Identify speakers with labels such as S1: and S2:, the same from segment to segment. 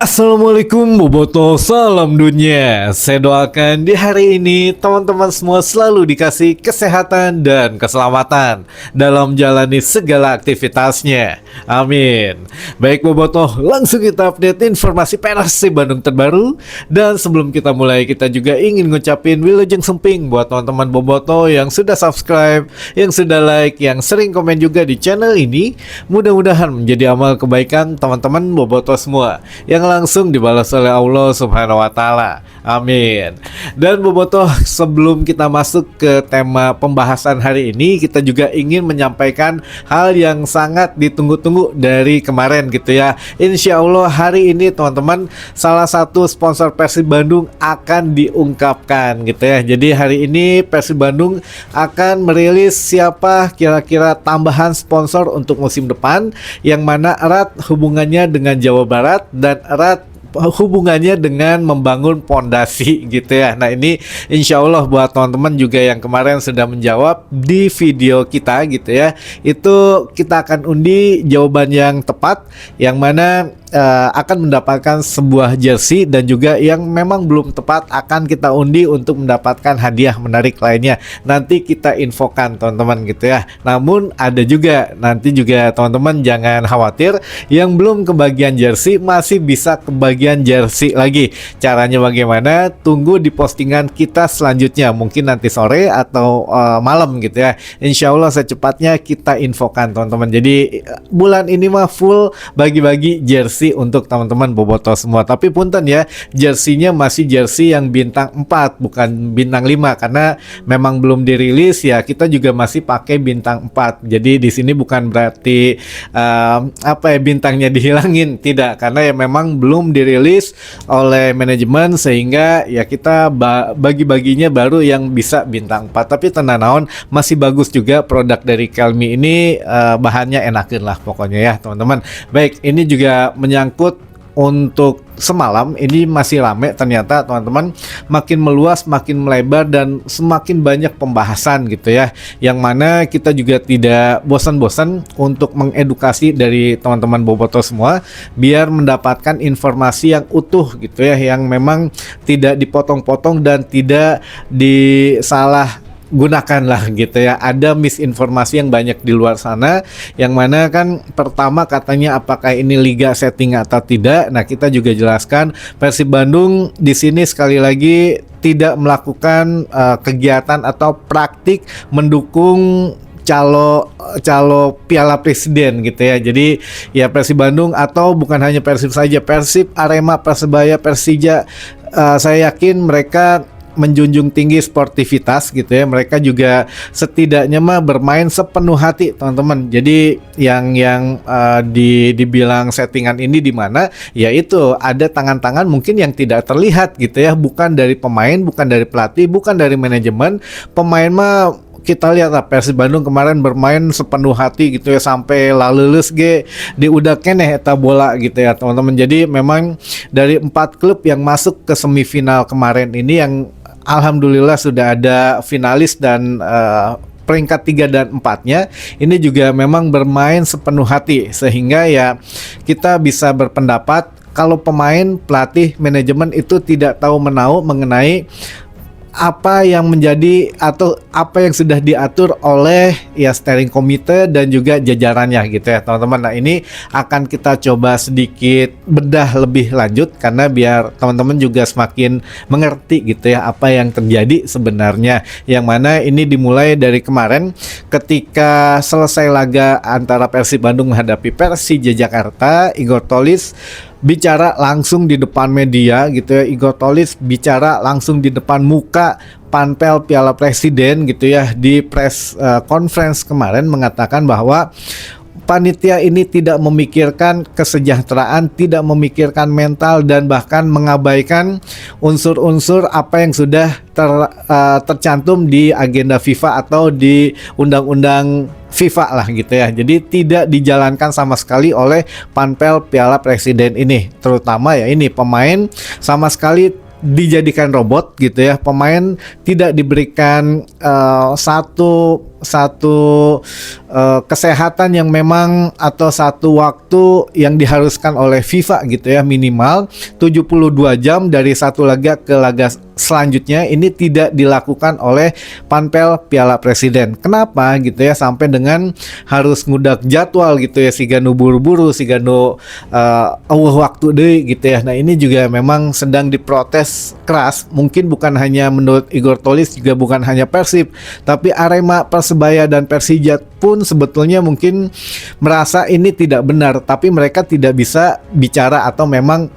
S1: Assalamualaikum Boboto, salam dunia. Saya doakan di hari ini teman-teman semua selalu dikasih kesehatan dan keselamatan dalam jalani segala aktivitasnya. Amin. Baik Boboto, langsung kita update informasi Persib Bandung terbaru. Dan sebelum kita mulai, kita juga ingin ngucapin wilujeng semping buat teman-teman Boboto yang sudah subscribe, yang sudah like, yang sering komen juga di channel ini. Mudah-mudahan menjadi amal kebaikan teman-teman Boboto semua yang langsung dibalas oleh Allah Subhanahu wa taala. Amin. Dan Bobotoh, sebelum kita masuk ke tema pembahasan hari ini, kita juga ingin menyampaikan hal yang sangat ditunggu-tunggu dari kemarin gitu ya. Insya Allah hari ini teman-teman, salah satu sponsor Persib Bandung akan diungkapkan gitu ya. Jadi hari ini Persib Bandung akan merilis siapa kira-kira tambahan sponsor untuk musim depan, yang mana erat hubungannya dengan Jawa Barat dan erat hubungannya dengan membangun pondasi gitu ya. Nah ini insya Allah buat teman-teman juga yang kemarin sudah menjawab di video kita gitu ya, itu kita akan undi jawaban yang tepat, yang mana akan mendapatkan sebuah jersey, dan juga yang memang belum tepat akan kita undi untuk mendapatkan hadiah menarik lainnya. Nanti kita infokan teman-teman gitu ya. Namun ada juga nanti juga teman-teman jangan khawatir, yang belum kebagian jersey masih bisa kebagian jersey lagi. Caranya bagaimana? Tunggu di postingan kita selanjutnya, mungkin nanti sore atau malam gitu ya. Insya Allah secepatnya kita infokan teman-teman. Jadi bulan ini mah full bagi-bagi jersey untuk teman-teman Boboto semua. Tapi punten ya, jersinya masih jersey yang bintang 4 bukan bintang 5, karena memang belum dirilis ya. Kita juga masih pakai bintang 4. Jadi di sini bukan berarti bintangnya dihilangin, tidak, karena ya memang belum dirilis oleh manajemen, sehingga ya kita bagi-baginya baru yang bisa bintang 4. Tapi tenang naon, masih bagus juga produk dari Kelmi ini, bahannya enakin lah pokoknya ya teman-teman. Baik, ini juga menyangkut untuk semalam ini masih rame ternyata teman-teman, makin meluas, makin melebar, dan semakin banyak pembahasan gitu ya, yang mana kita juga tidak bosan-bosan untuk mengedukasi dari teman-teman Boboto semua biar mendapatkan informasi yang utuh gitu ya, yang memang tidak dipotong-potong dan tidak disalah gunakan lah gitu ya. Ada misinformasi yang banyak di luar sana, yang mana kan pertama katanya apakah ini liga setting atau tidak. Nah kita juga jelaskan Persib Bandung di sini sekali lagi tidak melakukan kegiatan atau praktik mendukung calo Piala Presiden gitu ya. Jadi ya Persib Bandung, atau bukan hanya Persib saja, Persib, Arema, Persebaya, Persija, saya yakin mereka menjunjung tinggi sportivitas gitu ya. Mereka juga setidaknya mah bermain sepenuh hati teman-teman. Jadi yang dibilang settingan ini di mana, yaitu ada tangan-tangan mungkin yang tidak terlihat gitu ya, bukan dari pemain, bukan dari pelatih, bukan dari manajemen. Pemain mah kita lihat lah, Persib Bandung kemarin bermain sepenuh hati gitu ya, sampai lalulus ge diudak keneh eta bola gitu ya teman-teman. Jadi memang dari 4 klub yang masuk ke semifinal kemarin ini, yang alhamdulillah sudah ada finalis dan peringkat 3 dan 4-nya ini juga memang bermain sepenuh hati, sehingga ya kita bisa berpendapat kalau pemain, pelatih, manajemen itu tidak tahu menau mengenai apa yang menjadi atau apa yang sudah diatur oleh ya steering komite dan juga jajarannya gitu ya teman-teman. Nah ini akan kita coba sedikit bedah lebih lanjut, karena biar teman-teman juga semakin mengerti gitu ya apa yang terjadi sebenarnya, yang mana ini dimulai dari kemarin ketika selesai laga antara Persib Bandung menghadapi Persija Jakarta. Igor Tholis bicara langsung di depan media gitu ya. Igor Tholis bicara langsung di depan muka panpel Piala Presiden gitu ya, di press conference kemarin, mengatakan bahwa panitia ini tidak memikirkan kesejahteraan, tidak memikirkan mental, dan bahkan mengabaikan unsur-unsur apa yang sudah tercantum di agenda FIFA atau di undang-undang FIFA lah gitu ya. Jadi tidak dijalankan sama sekali oleh panpel Piala Presiden ini, terutama ya ini pemain sama sekali dijadikan robot gitu ya. Pemain tidak diberikan satu satu kesehatan yang memang atau satu waktu yang diharuskan oleh FIFA gitu ya, minimal 72 jam dari satu laga ke laga selanjutnya ini tidak dilakukan oleh panpel Piala Presiden. Kenapa gitu ya sampai dengan harus ngudak jadwal gitu ya, siganu buru-buru, siganu waktu deh gitu ya. Nah ini juga memang sedang diprotes keras, mungkin bukan hanya menurut Igor Tolis, juga bukan hanya Persib, tapi Arema, Persebaya dan Persija pun sebetulnya mungkin merasa ini tidak benar, tapi mereka tidak bisa bicara atau memang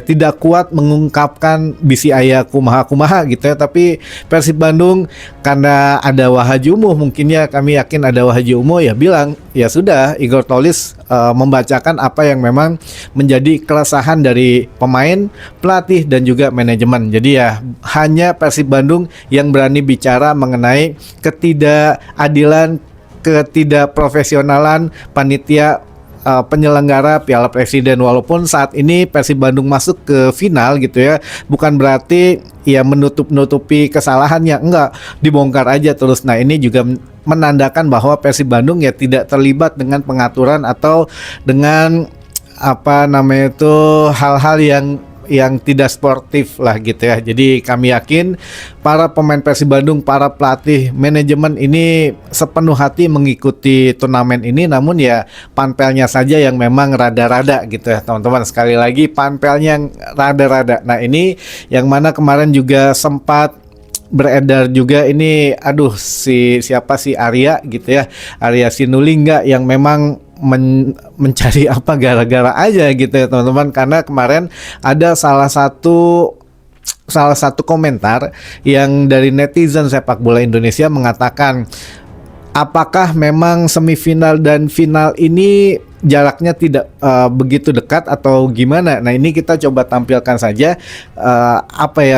S1: tidak kuat mengungkapkan bisi aya kumaha gitu ya. Tapi Persib Bandung karena ada Wahaji Umuh, mungkin ya kami yakin ada Wahaji Umuh, ya bilang ya sudah, Igor Tolis membacakan apa yang memang menjadi keresahan dari pemain, pelatih dan juga manajemen. Jadi ya hanya Persib Bandung yang berani bicara mengenai ketidakadilan, ketidakprofesionalan panitia penyelenggara Piala Presiden. Walaupun saat ini Persib Bandung masuk ke final gitu ya, bukan berarti ya menutupi kesalahannya, enggak, dibongkar aja terus. Nah ini juga menandakan bahwa Persib Bandung ya tidak terlibat dengan pengaturan atau dengan hal-hal yang tidak sportif lah gitu ya. Jadi kami yakin para pemain Persib Bandung, para pelatih, manajemen ini sepenuh hati mengikuti turnamen ini. Namun ya panpelnya saja yang memang rada-rada gitu ya teman-teman. Sekali lagi panpelnya yang rada-rada. Nah ini yang mana kemarin juga sempat beredar juga ini, siapa sih Arya gitu ya, Arya Sinulinga yang memang mencari gara-gara aja gitu ya teman-teman, karena kemarin ada salah satu komentar yang dari netizen sepak bola Indonesia mengatakan, apakah memang semifinal dan final ini jaraknya tidak begitu dekat atau gimana? Nah ini kita coba tampilkan saja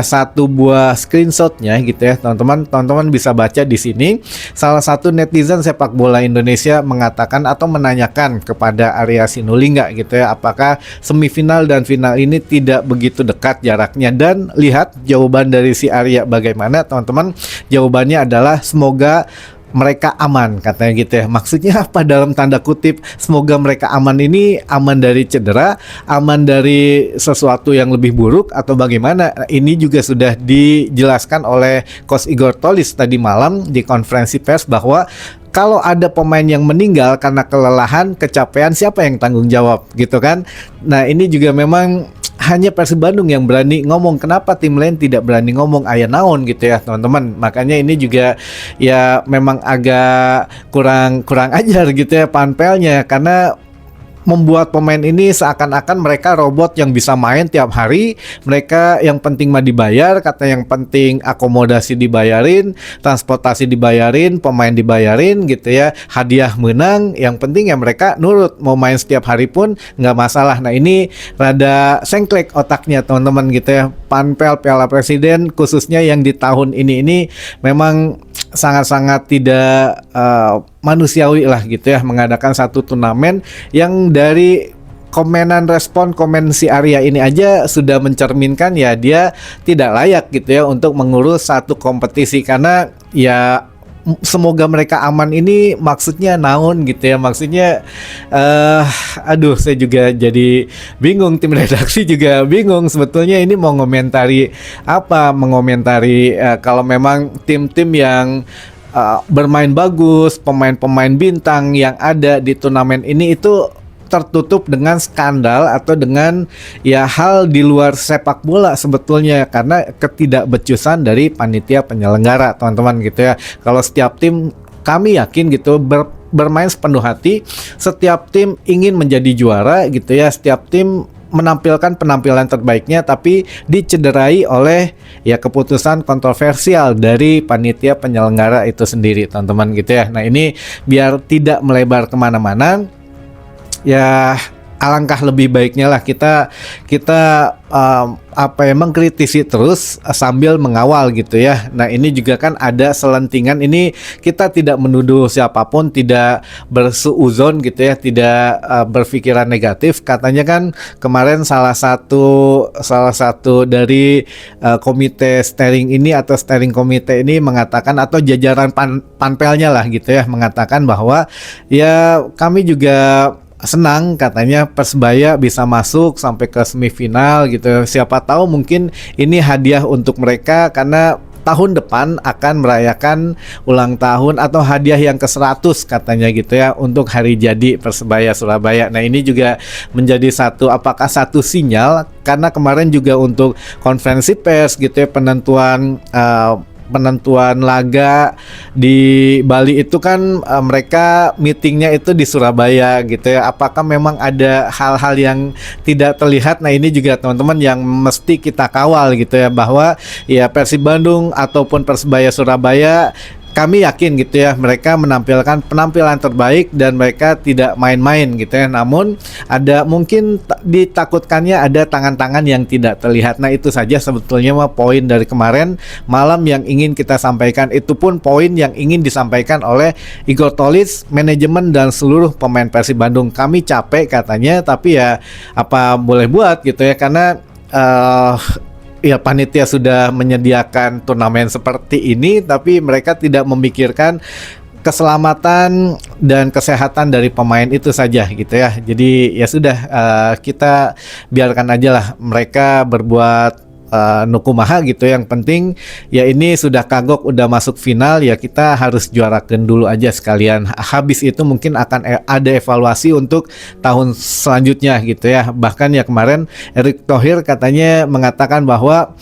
S1: satu buah screenshotnya gitu ya teman-teman bisa baca di sini. Salah satu netizen sepak bola Indonesia mengatakan atau menanyakan kepada Arya Sinulinga gitu ya, apakah semifinal dan final ini tidak begitu dekat jaraknya, dan lihat jawaban dari si Arya bagaimana teman-teman. Jawabannya adalah semoga mereka aman, katanya gitu ya. Maksudnya apa dalam tanda kutip semoga mereka aman, ini aman dari cedera, aman dari sesuatu yang lebih buruk atau bagaimana? Ini juga sudah dijelaskan oleh Coach Igor Tolis tadi malam di konferensi pers bahwa kalau ada pemain yang meninggal karena kelelahan, kecapean, siapa yang tanggung jawab gitu kan. Nah ini juga memang hanya Persib Bandung yang berani ngomong. Kenapa tim lain tidak berani ngomong aya naon gitu ya teman-teman. Makanya ini juga ya memang agak kurang ajar gitu ya panpelnya, karena membuat pemain ini seakan-akan mereka robot yang bisa main tiap hari. Mereka yang penting mah dibayar, kata yang penting akomodasi dibayarin, transportasi dibayarin, pemain dibayarin gitu ya, hadiah menang, yang penting ya mereka nurut, mau main setiap hari pun nggak masalah. Nah ini rada sengklek otaknya teman-teman gitu ya. Panpel Piala Presiden khususnya yang di tahun ini memang sangat-sangat tidak manusiawi lah gitu ya, mengadakan satu turnamen yang dari komen si Arya ini aja sudah mencerminkan ya dia tidak layak gitu ya untuk mengurus satu kompetisi. Karena ya semoga mereka aman ini maksudnya naon gitu ya, maksudnya saya juga jadi bingung, tim redaksi juga bingung sebetulnya ini mau mengomentari kalau memang tim-tim yang bermain bagus, pemain-pemain bintang yang ada di turnamen ini itu tertutup dengan skandal atau dengan ya hal di luar sepak bola sebetulnya, karena ketidakbecusan dari panitia penyelenggara teman-teman gitu ya. Kalau setiap tim, kami yakin gitu bermain sepenuh hati, setiap tim ingin menjadi juara gitu ya, setiap tim menampilkan penampilan terbaiknya, tapi dicederai oleh ya keputusan kontroversial dari panitia penyelenggara itu sendiri teman-teman gitu ya. Nah ini biar tidak melebar kemana-mana ya, alangkah lebih baiknya lah kita kita mengkritisi terus sambil mengawal gitu ya. Nah ini juga kan ada selentingan, ini kita tidak menuduh siapapun, tidak bersuuzon gitu ya, tidak berpikiran negatif. Katanya kan kemarin salah satu dari komite steering ini atau steering komite ini mengatakan, atau jajaran panpelnya lah gitu ya, mengatakan bahwa ya kami juga senang katanya Persebaya bisa masuk sampai ke semifinal gitu. Siapa tahu mungkin ini hadiah untuk mereka karena tahun depan akan merayakan ulang tahun atau hadiah yang ke-100 katanya gitu ya untuk hari jadi Persebaya Surabaya. Nah ini juga menjadi satu sinyal, karena kemarin juga untuk konferensi pers gitu ya, penentuan laga di Bali itu kan mereka meetingnya itu di Surabaya gitu ya. Apakah memang ada hal-hal yang tidak terlihat? Nah ini juga teman-teman yang mesti kita kawal gitu ya, bahwa ya Persib Bandung ataupun Persebaya Surabaya, kami yakin gitu ya mereka menampilkan penampilan terbaik dan mereka tidak main-main gitu ya. Namun ada mungkin ditakutkannya ada tangan-tangan yang tidak terlihat. Nah itu saja sebetulnya poin dari kemarin malam yang ingin kita sampaikan. Itu pun poin yang ingin disampaikan oleh Igor Tolis, manajemen dan seluruh pemain Persib Bandung. Kami capek katanya, tapi ya apa boleh buat gitu ya, karena ya panitia sudah menyediakan turnamen seperti ini, tapi mereka tidak memikirkan keselamatan dan kesehatan dari pemain itu saja gitu ya. Jadi ya sudah, kita biarkan aja lah mereka berbuat nukumaha gitu. Yang penting ya ini sudah kagok, udah masuk final, ya kita harus juarakan dulu aja sekalian. Habis itu mungkin akan ada evaluasi untuk tahun selanjutnya gitu ya. Bahkan ya kemarin Erick Thohir katanya mengatakan bahwa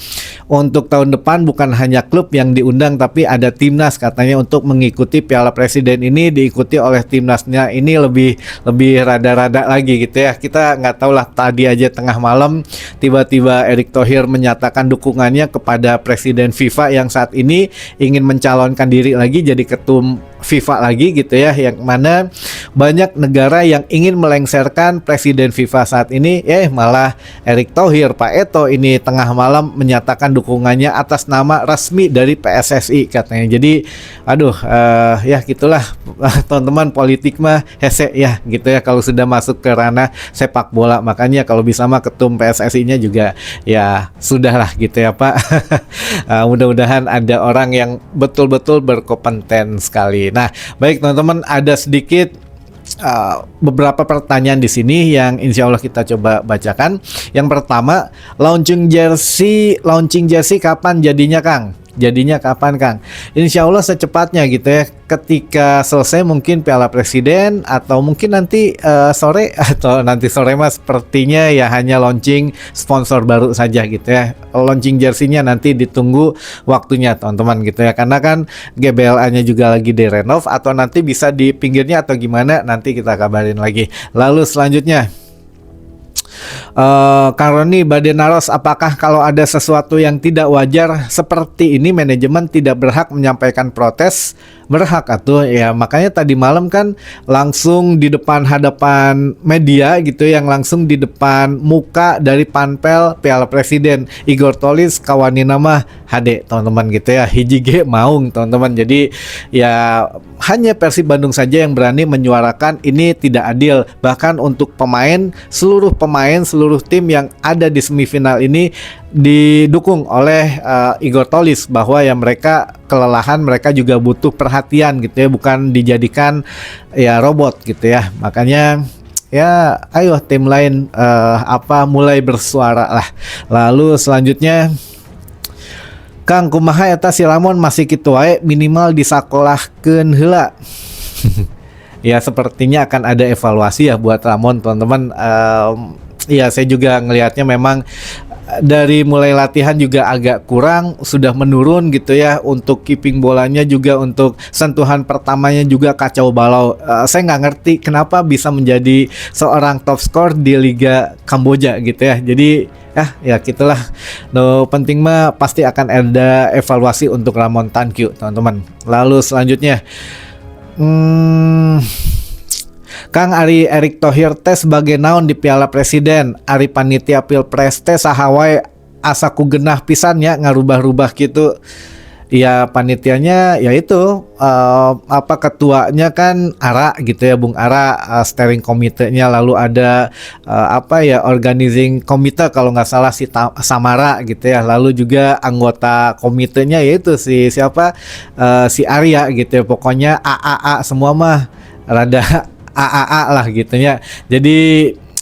S1: untuk tahun depan bukan hanya klub yang diundang, tapi ada timnas katanya untuk mengikuti Piala Presiden ini, diikuti oleh timnasnya ini lebih rada-rada lagi gitu ya. Kita nggak tahu lah, tadi aja tengah malam tiba-tiba Erick Thohir menyatakan dukungannya kepada Presiden FIFA yang saat ini ingin mencalonkan diri lagi jadi ketum FIFA lagi gitu ya, yang mana banyak negara yang ingin melengsarkan Presiden FIFA saat ini, malah Erick Thohir, Pak Eto ini tengah malam menyatakan dukungannya atas nama resmi dari PSSI katanya. Jadi aduh, ya gitulah teman-teman, politik mah hese ya gitu ya kalau sudah masuk ke ranah sepak bola. Makanya kalau bisa mah ketum PSSI-nya juga ya sudahlah gitu ya Pak. Mudah-mudahan ada orang yang betul-betul berkompeten sekali. Nah, baik teman-teman, ada sedikit beberapa pertanyaan di sini yang insya Allah kita coba bacakan. Yang pertama, launching jersey kapan jadinya Kang? Jadinya kapan Kang? Insya Allah secepatnya gitu ya, ketika selesai mungkin Piala Presiden, atau mungkin nanti sore, atau nanti sore mas sepertinya ya hanya launching sponsor baru saja gitu ya. Launching jersey-nya nanti ditunggu waktunya teman-teman gitu ya, karena kan GBLA-nya juga lagi direnov, atau nanti bisa di pinggirnya atau gimana nanti kita kabarin lagi. Lalu selanjutnya, Kang Roni, Badenaros, apakah kalau ada sesuatu yang tidak wajar seperti ini manajemen tidak berhak menyampaikan protes? Berhak atuh ya, makanya tadi malam kan langsung di hadapan media gitu, yang langsung di depan muka dari panpel Piala Presiden Igor Tolis kawani nama HD teman-teman gitu ya, hiji ge maung teman-teman. Jadi ya hanya Persib Bandung saja yang berani menyuarakan ini tidak adil. Bahkan untuk seluruh tim yang ada di semifinal ini didukung oleh Igor Tolis, bahwa ya mereka kelelahan, mereka juga butuh perhatian gitu ya, bukan dijadikan ya robot gitu ya. Makanya ya ayo tim lain mulai bersuara lah. Lalu selanjutnya, Kang kumaha eta si Lamon masih kitu wae, minimal disakolahkeun heula. Ya sepertinya akan ada evaluasi ya buat Ramon teman-teman. Ya saya juga ngelihatnya memang dari mulai latihan juga agak kurang, sudah menurun gitu ya. Untuk keeping bolanya juga, untuk sentuhan pertamanya juga kacau balau. Saya nggak ngerti kenapa bisa menjadi seorang top skor di Liga Kamboja gitu ya. Jadi ya gitulah. No, penting mah pasti akan ada evaluasi untuk Ramon Tankyu teman-teman. Lalu selanjutnya, Kang Ari Erick Thohir teh sebagai naon di Piala Presiden, Ari panitia Pilpres teh saha wae asa ku genah pisan ya ngarubah-rubah gitu. Ya panitianya yaitu ketuanya kan Ara gitu ya Bung Ara, steering komitenya, lalu ada organizing komite kalau nggak salah si Samara gitu ya, lalu juga anggota komitenya yaitu si siapa, si Arya gitu ya, pokoknya AAA semua mah rada AAA lah gitu ya. Jadi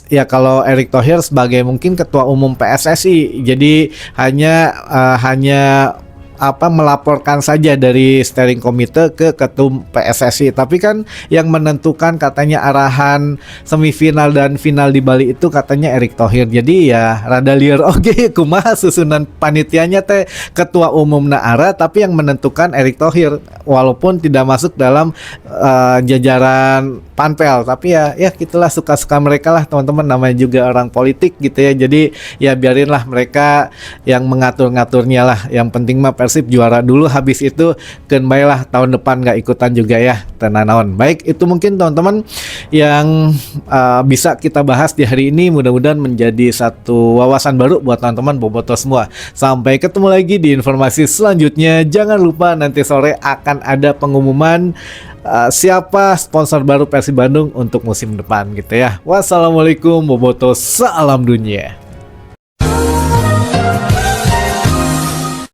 S1: ya kalau Erick Thohir sebagai mungkin ketua umum PSSI, jadi hanya melaporkan saja dari steering komite ke ketum PSSI, tapi kan yang menentukan katanya arahan semifinal dan final di Bali itu katanya Erick Thohir. Jadi ya rada liar oge kumaha susunan panitianya teh ketua umum Ara, tapi yang menentukan Erick Thohir walaupun tidak masuk dalam jajaran panpel, tapi ya gitulah, suka-suka mereka lah teman-teman, namanya juga orang politik gitu ya. Jadi ya biarinlah mereka yang mengatur-ngaturnya lah, yang penting mah Persib juara dulu, habis itu kenbailah tahun depan nggak ikutan juga ya, tenanawan. Baik, itu mungkin teman-teman yang bisa kita bahas di hari ini, mudah-mudahan menjadi satu wawasan baru buat teman-teman bobotoh semua. Sampai ketemu lagi di informasi selanjutnya. Jangan lupa nanti sore akan ada pengumuman siapa sponsor baru Persib Bandung untuk musim depan gitu ya. Wassalamualaikum bobotoh, salam dunia.